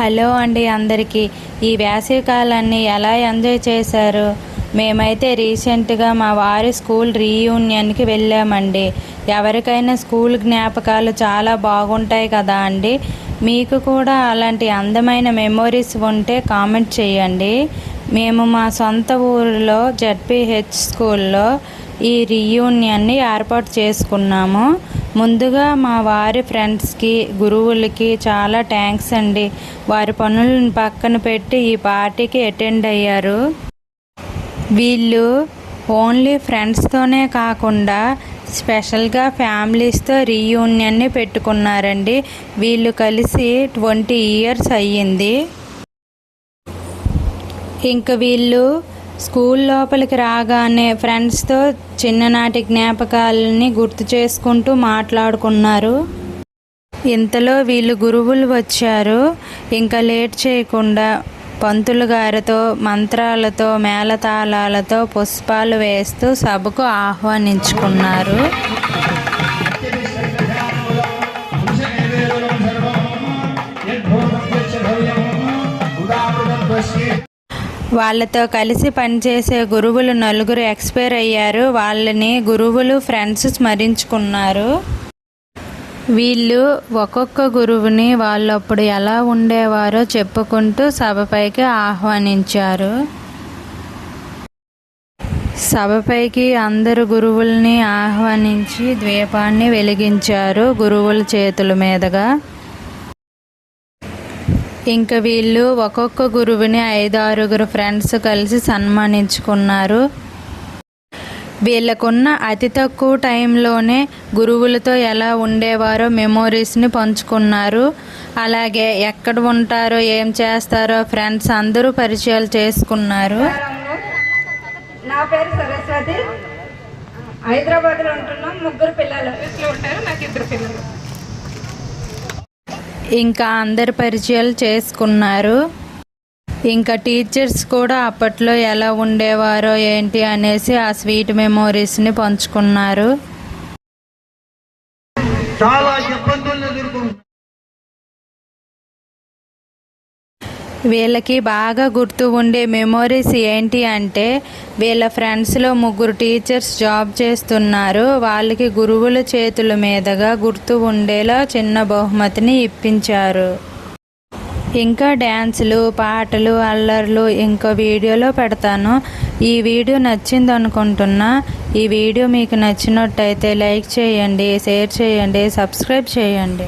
Hello అండి అందరికీ. ఈ వేసవికాలాన్ని ఎలా ఎంజాయ్ చేశారు? మేమైతే రీసెంట్గా మా వారి స్కూల్ రీయూనియన్కి వెళ్ళామండి. ఎవరికైనా స్కూల్ జ్ఞాపకాలు చాలా బాగుంటాయి కదా అండి. మీకు కూడా అలాంటి అందమైన మెమొరీస్ ఉంటే కామెంట్ చేయండి. మేము మా సొంత ఊరిలో జెడ్పీహెచ్ స్కూల్లో ఈ రీయూనియన్ని ఏర్పాటు చేసుకున్నాము. ముందుగా మా వారి ఫ్రెండ్స్కి, గురువులకి చాలా థ్యాంక్స్ అండి. వారి పనులను పక్కన పెట్టి ఈ పార్టీకి అటెండ్ అయ్యారు. వీళ్ళు ఓన్లీ ఫ్రెండ్స్తోనే కాకుండా స్పెషల్గా ఫ్యామిలీస్తో రీయూనియన్ని పెట్టుకున్నారండి. వీళ్ళు కలిసి 20 years అయ్యింది. ఇంక వీళ్ళు స్కూల్ లోపలికి రాగానే ఫ్రెండ్స్తో చిన్ననాటి జ్ఞాపకాలని గుర్తు చేసుకుంటూ మాట్లాడుకున్నారు. ఇంతలో వీళ్ళు గురువులు వచ్చారు. ఇంకా లేట్ చేయకుండా పంతులు గారితో మంత్రాలతో మేళతాళాలతో పుష్పాలు వేస్తూ సభకు ఆహ్వానించుకున్నారు. వాళ్ళతో కలిసి పనిచేసే గురువులు 4 ఎక్స్పైర్ అయ్యారు. వాళ్ళని గురువులు ఫ్రెండ్స్ స్మరించుకున్నారు. వీళ్ళు ఒక్కొక్క గురువుని వాళ్ళప్పుడు ఎలా ఉండేవారో చెప్పుకుంటూ సభపైకి ఆహ్వానించారు. సభపైకి అందరు గురువుల్ని ఆహ్వానించి ద్వీపాన్ని వెలిగించారు గురువుల చేతుల మీదుగా. ఇంకా వీళ్ళు ఒక్కొక్క గురువుని 5-6 ఫ్రెండ్స్ కలిసి సన్మానించుకున్నారు. వీళ్ళకున్న అతి తక్కువ టైంలోనే గురువులతో ఎలా ఉండేవారో మెమోరీస్ని పంచుకున్నారు. అలాగే ఎక్కడ ఉంటారో ఏం చేస్తారో ఫ్రెండ్స్ అందరూ పరిచయాలు చేసుకున్నారు. నా పేరు సరస్వతి. హైదరాబాద్లో ఉంటున్నాం. 3 పిల్లలు ఉంటారు. నాకు 2 పిల్లలు. ఇంకా అందరు పరిచయాలు చేసుకున్నారు. ఇంకా టీచర్స్ కూడా అప్పట్లో ఎలా ఉండేవారో ఏంటి అనేసి ఆ స్వీట్ మెమోరీస్ని పంచుకున్నారు. వీళ్ళకి బాగా గుర్తు ఉండే మెమోరీస్ ఏంటి అంటే వీళ్ళ ఫ్రెండ్స్లో 3 టీచర్స్ జాబ్ చేస్తున్నారు. వాళ్ళకి గురువుల చేతుల మీదుగా గుర్తు ఉండేలా చిన్న బహుమతిని ఇప్పించారు. ఇంకా డ్యాన్సులు, పాటలు, అల్లర్లు ఇంకా వీడియోలో పెడతాను. ఈ వీడియో నచ్చింది అనుకుంటున్నా. ఈ వీడియో మీకు నచ్చినట్టయితే లైక్ చేయండి, షేర్ చేయండి, సబ్స్క్రైబ్ చేయండి.